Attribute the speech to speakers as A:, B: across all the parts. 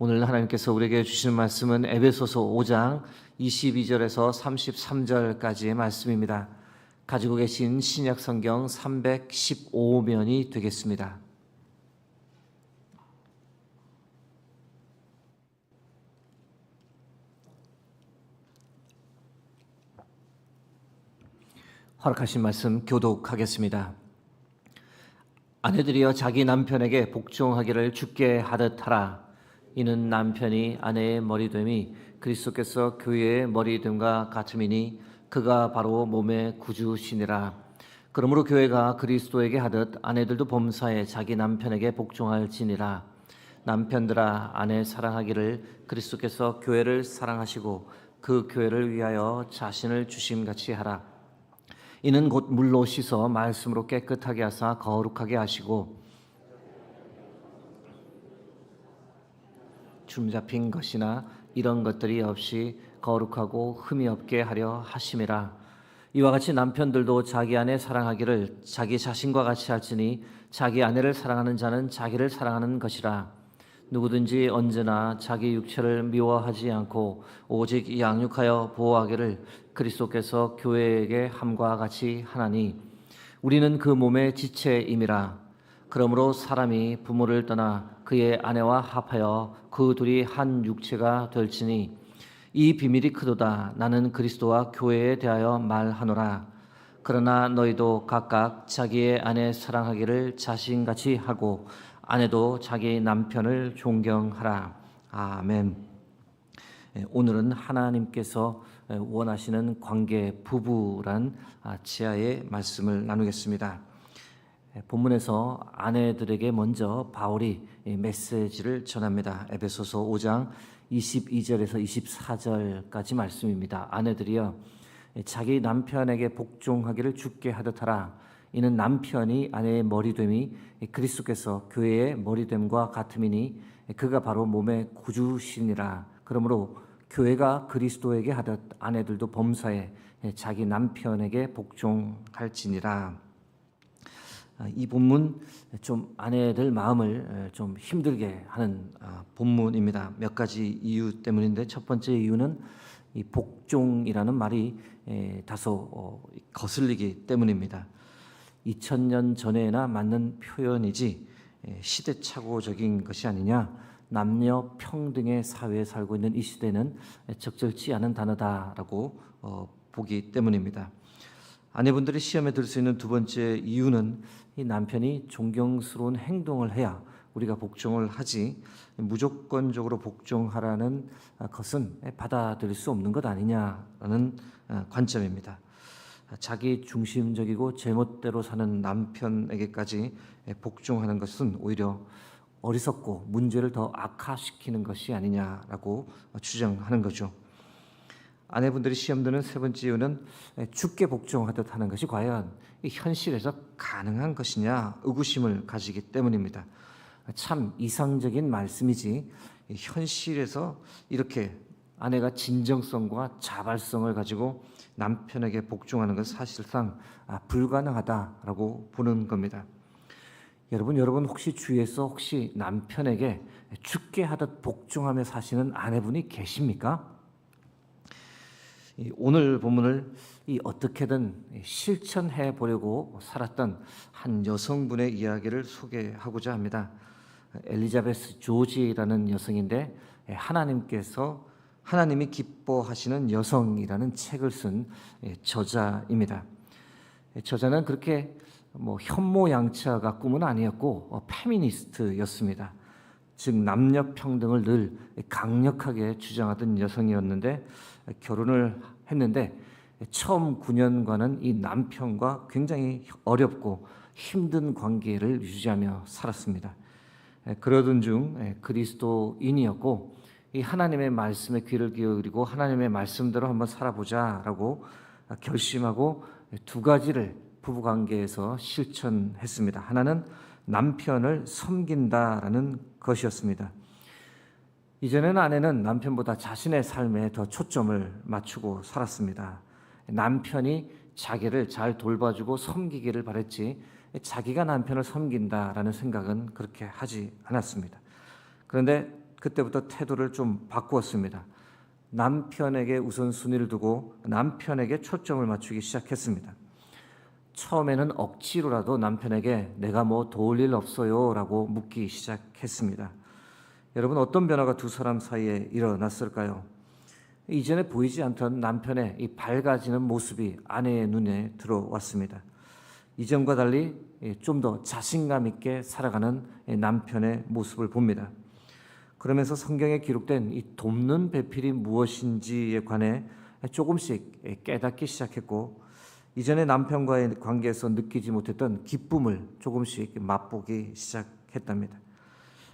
A: 오늘 하나님께서 우리에게 주시는 말씀은 에베소서 5장 22절에서 33절까지의 말씀입니다. 가지고 계신 신약 성경 315면이 되겠습니다. 허락하신 말씀 교독하겠습니다. 아내들이여 자기 남편에게 복종하기를 주께 하듯 하라. 이는 남편이 아내의 머리됨이 그리스도께서 교회의 머리됨과 같음이니 그가 바로 몸의 구주시니라. 그러므로 교회가 그리스도에게 하듯 아내들도 범사에 자기 남편에게 복종할지니라. 남편들아 아내 사랑하기를 그리스도께서 교회를 사랑하시고 그 교회를 위하여 자신을 주심같이 하라. 이는 곧 물로 씻어 말씀으로 깨끗하게 하사 거룩하게 하시고 줌 잡힌 것이나 이런 것들이 없이 거룩하고 흠이 없게 하려 하심이라. 이와 같이 남편들도 자기 아내 사랑하기를 자기 자신과 같이 할지니 자기 아내를 사랑하는 자는 자기를 사랑하는 것이라. 누구든지 언제나 자기 육체를 미워하지 않고 오직 양육하여 보호하기를 그리스도께서 교회에게 함과 같이 하나니 우리는 그 몸의 지체임이라. 그러므로 사람이 부모를 떠나 그의 아내와 합하여 그 둘이 한 육체가 될지니 이 비밀이 크도다. 나는 그리스도와 교회에 대하여 말하노라. 그러나 너희도 각각 자기의 아내 사랑하기를 자신같이 하고 아내도 자기 남편을 존경하라. 아멘. 오늘은 하나님께서 원하시는 관계 부부란 지하의 말씀을 나누겠습니다. 본문에서 아내들에게 먼저 바울이 메시지를 전합니다. 에베소서 5장 22절에서 24절까지 말씀입니다. 아내들이여 자기 남편에게 복종하기를 주께 하듯 하라. 이는 남편이 아내의 머리됨이 그리스도께서 교회의 머리됨과 같음이니 그가 바로 몸의 구주시니라. 그러므로 교회가 그리스도에게 하듯 아내들도 범사에 자기 남편에게 복종할지니라. 이 본문 좀 아내들 마음을 좀 힘들게 하는 본문입니다. 몇 가지 이유 때문인데 첫 번째 이유는 이 복종이라는 말이 다소 거슬리기 때문입니다. 2000년 전에나 맞는 표현이지 시대착오적인 것이 아니냐. 남녀 평등의 사회에 살고 있는 이 시대는 적절치 않은 단어다라고 보기 때문입니다. 아내분들이 시험에 들 수 있는 두 번째 이유는 이 남편이 존경스러운 행동을 해야 우리가 복종을 하지 무조건적으로 복종하라는 것은 받아들일 수 없는 것 아니냐라는 관점입니다. 자기 중심적이고 제멋대로 사는 남편에게까지 복종하는 것은 오히려 어리석고 문제를 더 악화시키는 것이 아니냐라고 주장하는 거죠. 아내분들이 시험 드는 세 번째 이유는 주께 복종하듯 하는 것이 과연 현실에서 가능한 것이냐 의구심을 가지기 때문입니다. 참 이상적인 말씀이지 현실에서 이렇게 아내가 진정성과 자발성을 가지고 남편에게 복종하는 것은 사실상 불가능하다라고 보는 겁니다. 여러분 혹시 주위에서 혹시 남편에게 주께 하듯 복종하며 사시는 아내분이 계십니까? 오늘 본문을 어떻게든 실천해 보려고 살았던 한 여성분의 이야기를 소개하고자 합니다. 엘리자베스 조지라는 여성인데 하나님이 기뻐하시는 여성이라는 책을 쓴 저자입니다. 저자는 그렇게 현모양처가 꿈은 아니었고 페미니스트였습니다. 즉 남녀 평등을 늘 강력하게 주장하던 여성이었는데 결혼을 했는데 처음 9년간은 이 남편과 굉장히 어렵고 힘든 관계를 유지하며 살았습니다. 그러던 중 그리스도인이었고 이 하나님의 말씀에 귀를 기울이고 하나님의 말씀대로 한번 살아보자라고 결심하고 두 가지를 부부관계에서 실천했습니다. 하나는 남편을 섬긴다라는 것이었습니다. 이전에는 아내는 남편보다 자신의 삶에 더 초점을 맞추고 살았습니다. 남편이 자기를 잘 돌봐주고 섬기기를 바랬지 자기가 남편을 섬긴다라는 생각은 그렇게 하지 않았습니다. 그런데 그때부터 태도를 좀 바꾸었습니다. 남편에게 우선순위를 두고 남편에게 초점을 맞추기 시작했습니다. 처음에는 억지로라도 남편에게 내가 뭐 도울 일 없어요 라고 묻기 시작했습니다. 여러분, 어떤 변화가 두 사람 사이에 일어났을까요? 이전에 보이지 않던 남편의 이 밝아지는 모습이 아내의 눈에 들어왔습니다. 이전과 달리 좀 더 자신감 있게 살아가는 남편의 모습을 봅니다. 그러면서 성경에 기록된 이 돕는 배필이 무엇인지에 관해 조금씩 깨닫기 시작했고, 이전에 남편과의 관계에서 느끼지 못했던 기쁨을 조금씩 맛보기 시작했답니다.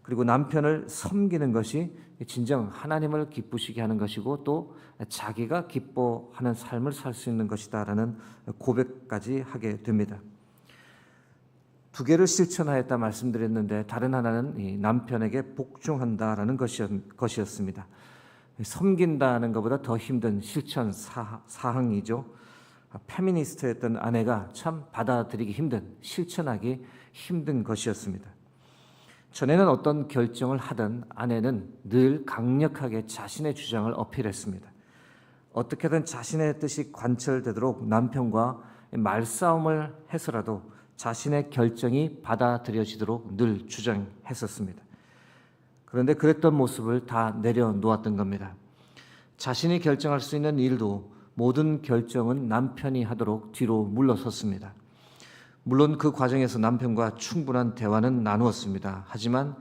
A: 그리고 남편을 섬기는 것이 진정 하나님을 기쁘시게 하는 것이고 또 자기가 기뻐하는 삶을 살 수 있는 것이다라는 고백까지 하게 됩니다. 두 개를 실천하였다 말씀드렸는데 다른 하나는 이 남편에게 복종한다라는 것이었습니다. 섬긴다는 것보다 더 힘든 실천 사항이죠. 페미니스트였던 아내가 참 받아들이기 힘든, 실천하기 힘든 것이었습니다. 전에는 어떤 결정을 하든 아내는 늘 강력하게 자신의 주장을 어필했습니다. 어떻게든 자신의 뜻이 관철되도록 남편과 말싸움을 해서라도 자신의 결정이 받아들여지도록 늘 주장했었습니다. 그런데 그랬던 모습을 다 내려놓았던 겁니다. 자신이 결정할 수 있는 일도 모든 결정은 남편이 하도록 뒤로 물러섰습니다. 물론 그 과정에서 남편과 충분한 대화는 나누었습니다. 하지만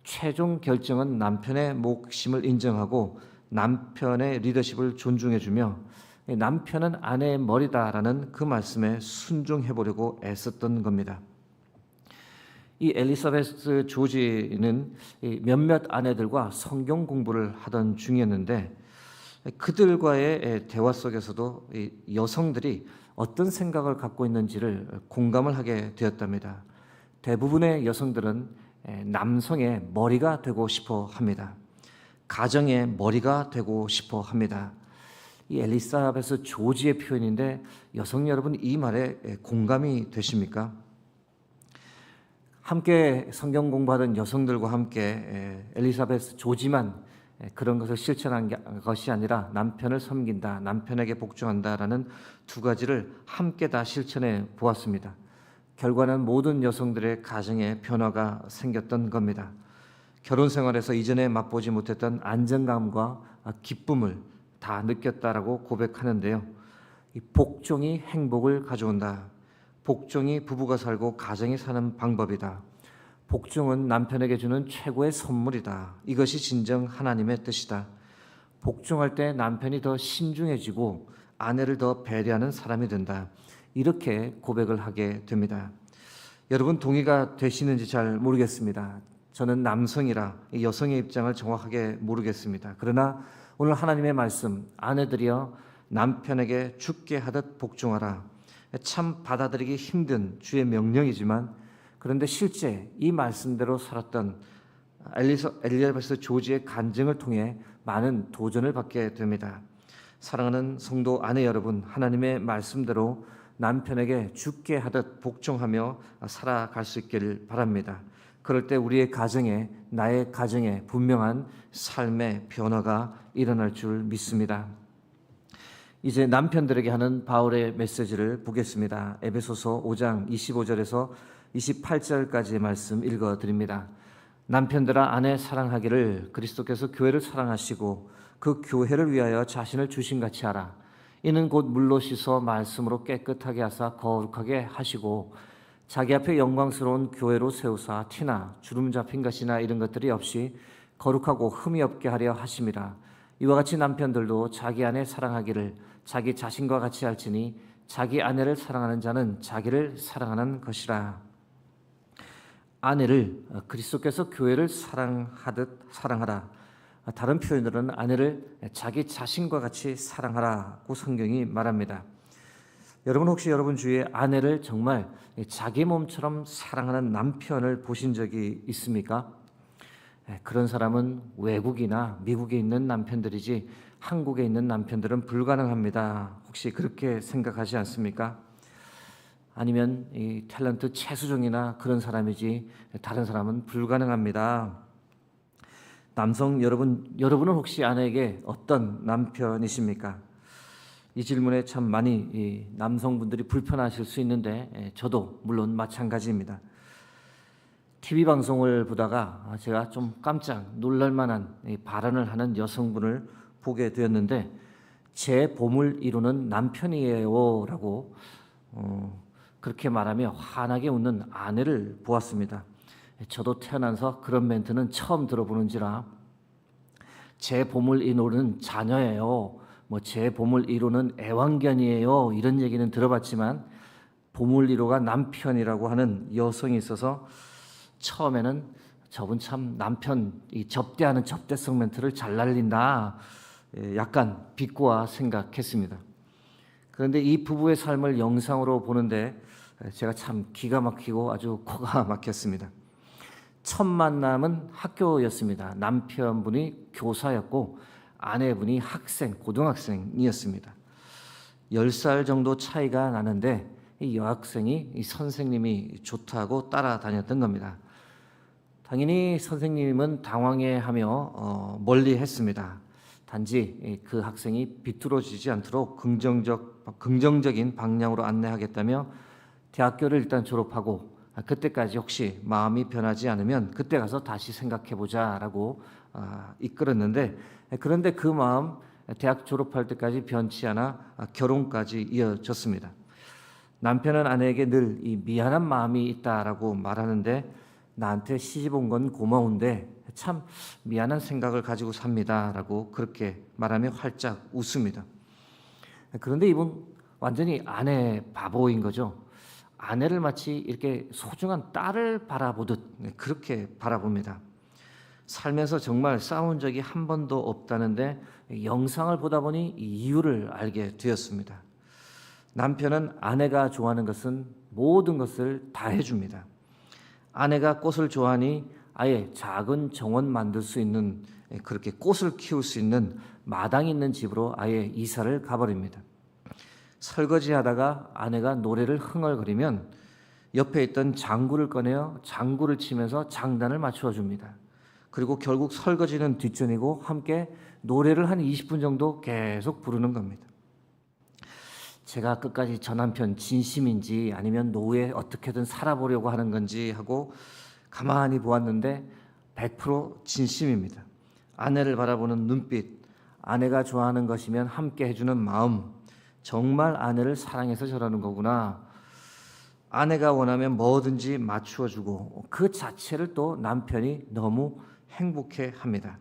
A: 최종 결정은 남편의 몫임을 인정하고 남편의 리더십을 존중해주며 남편은 아내의 머리다라는 그 말씀에 순종해보려고 애썼던 겁니다. 이 엘리사베스 조지는 몇몇 아내들과 성경 공부를 하던 중이었는데 그들과의 대화 속에서도 여성들이 어떤 생각을 갖고 있는지를 공감을 하게 되었답니다. 대부분의 여성들은 남성의 머리가 되고 싶어 합니다. 가정의 머리가 되고 싶어 합니다. 이 엘리사베스 조지의 표현인데 여성 여러분, 이 말에 공감이 되십니까? 함께 성경 공부하던 여성들과 함께 엘리사베스 조지만 그런 것을 실천한 것이 아니라 남편을 섬긴다, 남편에게 복종한다라는 두 가지를 함께 다 실천해 보았습니다. 결과는 모든 여성들의 가정에 변화가 생겼던 겁니다. 결혼 생활에서 이전에 맛보지 못했던 안정감과 기쁨을 다 느꼈다라고 고백하는데요. 이 복종이 행복을 가져온다. 복종이 부부가 살고 가정이 사는 방법이다. 복종은 남편에게 주는 최고의 선물이다. 이것이 진정 하나님의 뜻이다. 복종할 때 남편이 더 신중해지고 아내를 더 배려하는 사람이 된다. 이렇게 고백을 하게 됩니다. 여러분, 동의가 되시는지 잘 모르겠습니다. 저는 남성이라 여성의 입장을 정확하게 모르겠습니다. 그러나 오늘 하나님의 말씀, 아내들이여 남편에게 죽게 하듯 복종하라. 참 받아들이기 힘든 주의 명령이지만 그런데 실제 이 말씀대로 살았던 엘리사베스 조지의 간증을 통해 많은 도전을 받게 됩니다. 사랑하는 성도 아내 여러분, 하나님의 말씀대로 남편에게 죽게 하듯 복종하며 살아갈 수 있기를 바랍니다. 그럴 때 우리의 가정에, 나의 가정에 분명한 삶의 변화가 일어날 줄 믿습니다. 이제 남편들에게 하는 바울의 메시지를 보겠습니다. 에베소서 5장 25절에서 28절까지의 말씀 읽어드립니다. 남편들아 아내 사랑하기를 그리스도께서 교회를 사랑하시고 그 교회를 위하여 자신을 주신같이 하라. 이는 곧 물로 씻어 말씀으로 깨끗하게 하사 거룩하게 하시고 자기 앞에 영광스러운 교회로 세우사 티나 주름 잡힌 것이나 이런 것들이 없이 거룩하고 흠이 없게 하려 하심이라. 이와 같이 남편들도 자기 아내 사랑하기를 자기 자신과 같이 할지니 자기 아내를 사랑하는 자는 자기를 사랑하는 것이라. 아내를 그리스도께서 교회를 사랑하듯 사랑하라. 다른 표현으로는 아내를 자기 자신과 같이 사랑하라고 성경이 말합니다. 여러분, 혹시 여러분 주위에 아내를 정말 자기 몸처럼 사랑하는 남편을 보신 적이 있습니까? 그런 사람은 외국이나 미국에 있는 남편들이지 한국에 있는 남편들은 불가능합니다. 혹시 그렇게 생각하지 않습니까? 아니면 이 탤런트 최수종이나 그런 사람이지 다른 사람은 불가능합니다. 남성 여러분은 혹시 아내에게 어떤 남편이십니까? 이 질문에 참 많이 이 남성분들이 불편하실 수 있는데 저도 물론 마찬가지입니다. TV 방송을 보다가 제가 좀 깜짝 놀랄 만한 발언을 하는 여성분을 보게 되었는데, 제 봄을 이루는 남편이에요라고 그렇게 말하며 환하게 웃는 아내를 보았습니다. 저도 태어나서 그런 멘트는 처음 들어보는지라, 제 봄을 이루는 자녀예요, 뭐 제 봄을 이루는 애완견이에요, 이런 얘기는 들어봤지만 봄을 이루가 남편이라고 하는 여성이 있어서 처음에는 저분 참 남편 이 접대하는 접대성 멘트를 잘 날린다, 약간 비꼬아 생각했습니다. 그런데 이 부부의 삶을 영상으로 보는데 제가 참 기가 막히고 아주 코가 막혔습니다. 첫 만남은 학교였습니다. 남편분이 교사였고 아내분이 고등학생이었습니다. 10살 정도 차이가 나는데 이 여학생이 이 선생님이 좋다고 따라다녔던 겁니다. 당연히 선생님은 당황해하며 멀리했습니다. 단지 그 학생이 비뚤어지지 않도록 긍정적인 방향으로 안내하겠다며 대학교를 일단 졸업하고 그때까지 혹시 마음이 변하지 않으면 그때 가서 다시 생각해보자라고 이끌었는데, 그런데 그 마음 대학 졸업할 때까지 변치 않아 결혼까지 이어졌습니다. 남편은 아내에게 늘 이 미안한 마음이 있다라고 말하는데, 나한테 시집 온 건 고마운데 참 미안한 생각을 가지고 삽니다라고 그렇게 말하며 활짝 웃습니다. 그런데 이분 완전히 아내 바보인 거죠. 아내를 마치 이렇게 소중한 딸을 바라보듯 그렇게 바라봅니다. 살면서 정말 싸운 적이 한 번도 없다는데 영상을 보다 보니 이유를 알게 되었습니다. 남편은 아내가 좋아하는 것은 모든 것을 다 해줍니다. 아내가 꽃을 좋아하니 아예 작은 정원 만들 수 있는, 그렇게 꽃을 키울 수 있는 마당이 있는 집으로 아예 이사를 가버립니다. 설거지하다가 아내가 노래를 흥얼거리면 옆에 있던 장구를 꺼내어 장구를 치면서 장단을 맞추어 줍니다. 그리고 결국 설거지는 뒷전이고 함께 노래를 한 20분 정도 계속 부르는 겁니다. 제가 끝까지 저 남편 진심인지 아니면 노후에 어떻게든 살아보려고 하는 건지 하고 가만히 보았는데 100% 진심입니다. 아내를 바라보는 눈빛, 아내가 좋아하는 것이면 함께 해주는 마음, 정말 아내를 사랑해서 저러는 거구나. 아내가 원하면 뭐든지 맞추어주고 그 자체를 또 남편이 너무 행복해합니다.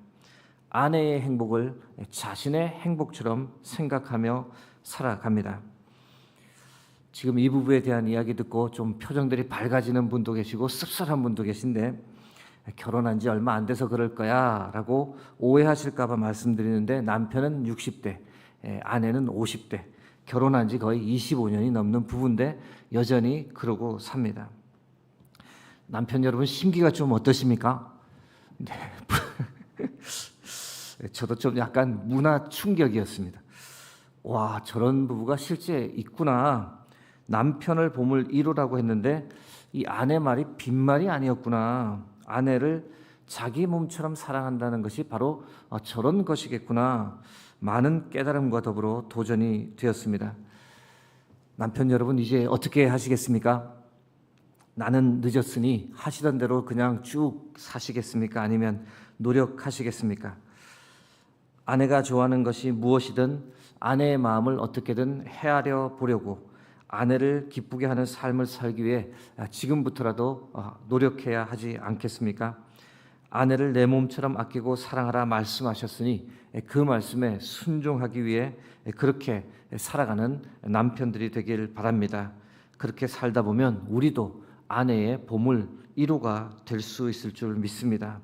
A: 아내의 행복을 자신의 행복처럼 생각하며 살아갑니다. 지금 이 부부에 대한 이야기 듣고 좀 표정들이 밝아지는 분도 계시고 씁쓸한 분도 계신데, 결혼한 지 얼마 안 돼서 그럴 거야 라고 오해하실까 봐 말씀드리는데, 남편은 60대, 아내는 50대, 결혼한 지 거의 25년이 넘는 부부인데 여전히 그러고 삽니다. 남편 여러분 심기가 좀 어떠십니까? 네. 저도 좀 약간 문화 충격이었습니다. 와, 저런 부부가 실제 있구나. 남편을 봄을 이루라고 했는데 이 아내 말이 빈말이 아니었구나. 아내를 자기 몸처럼 사랑한다는 것이 바로 저런 것이겠구나. 많은 깨달음과 더불어 도전이 되었습니다. 남편 여러분 이제 어떻게 하시겠습니까? 나는 늦었으니 하시던 대로 그냥 쭉 사시겠습니까? 아니면 노력하시겠습니까? 아내가 좋아하는 것이 무엇이든 아내의 마음을 어떻게든 헤아려 보려고 아내를 기쁘게 하는 삶을 살기 위해 지금부터라도 노력해야 하지 않겠습니까? 아내를 내 몸처럼 아끼고 사랑하라 말씀하셨으니 그 말씀에 순종하기 위해 그렇게 살아가는 남편들이 되길 바랍니다. 그렇게 살다 보면 우리도 아내의 봄을 이루가 될 수 있을 줄 믿습니다.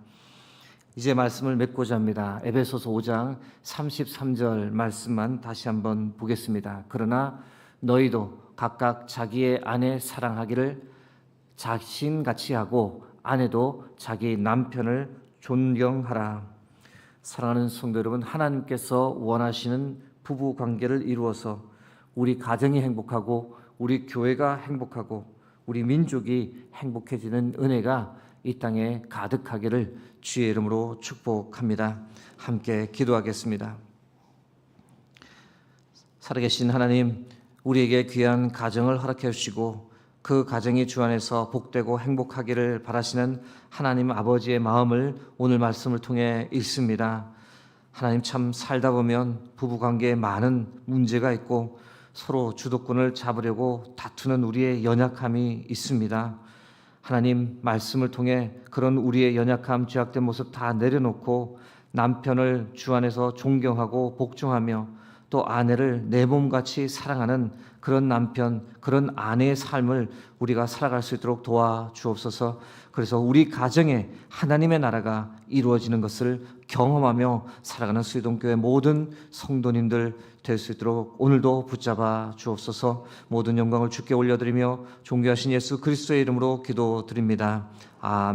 A: 이제 말씀을 맺고자 합니다. 에베소서 5장 33절 말씀만 다시 한번 보겠습니다. 그러나 너희도 각각 자기의 아내 사랑하기를 자신같이 하고 아내도 자기 남편을 존경하라. 사랑하는 성도 여러분, 하나님께서 원하시는 부부 관계를 이루어서 우리 가정이 행복하고 우리 교회가 행복하고 우리 민족이 행복해지는 은혜가 이 땅에 가득하기를 주의 이름으로 축복합니다. 함께 기도하겠습니다. 살아계신 하나님, 우리에게 귀한 가정을 허락해 주시고 그 가정이 주 안에서 복되고 행복하기를 바라시는 하나님 아버지의 마음을 오늘 말씀을 통해 읽습니다. 하나님, 참 살다 보면 부부관계에 많은 문제가 있고 서로 주도권을 잡으려고 다투는 우리의 연약함이 있습니다. 하나님, 말씀을 통해 그런 우리의 연약함, 죄악된 모습 다 내려놓고 남편을 주 안에서 존경하고 복종하며 또 아내를 내 몸같이 사랑하는 그런 남편, 그런 아내의 삶을 우리가 살아갈 수 있도록 도와주옵소서. 그래서 우리 가정에 하나님의 나라가 이루어지는 것을 경험하며 살아가는 수의동교회 모든 성도님들 될 수 있도록 오늘도 붙잡아 주옵소서. 모든 영광을 주께 올려드리며 존귀하신 예수 그리스도의 이름으로 기도드립니다. 아멘.